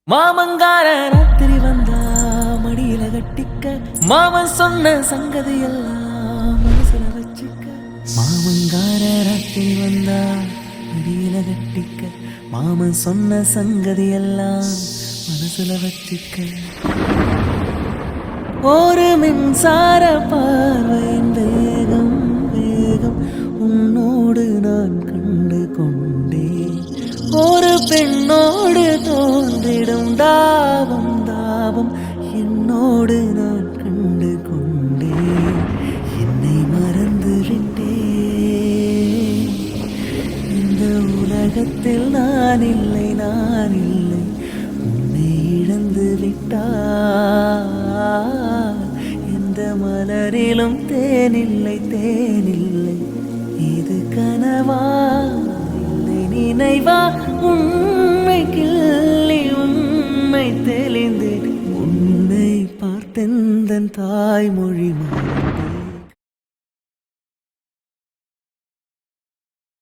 மாமங்கார ராத்திரி வந்தா மடியில கட்டிக்க மாமன் சொன்ன சங்கதி எல்லாம் மனசுல வச்சுக்க. மாமங்கார ராத்திரி வந்தா மடியில கட்டிக்க மாமன் சொன்ன சங்கதி எல்லாம் மனசுல வச்சுக்க. ஒரு மின்சார பார்வையின் வேகம் வேகம் உன்னோடு நான் கண்டு கொண்டேன். ஒரு பெண்ணோடு தோன்றிடும் தாபம் தாபம் என்னோடு நான் கண்டு கொண்டேன். என்னை மறந்து விட்டேன். இந்த உலகத்தில் நான் இல்லை நான் இல்லை உன்னை இழந்து விட்டார். எந்த மலரிலும் தேனில்லை தேனில்லை இது கனவா நினைவா உண்மை கிள்ளி உண்மை தெளிந்து உன்னை பார்த்தெந்தன் தாய்மொழி மறந்தேன்.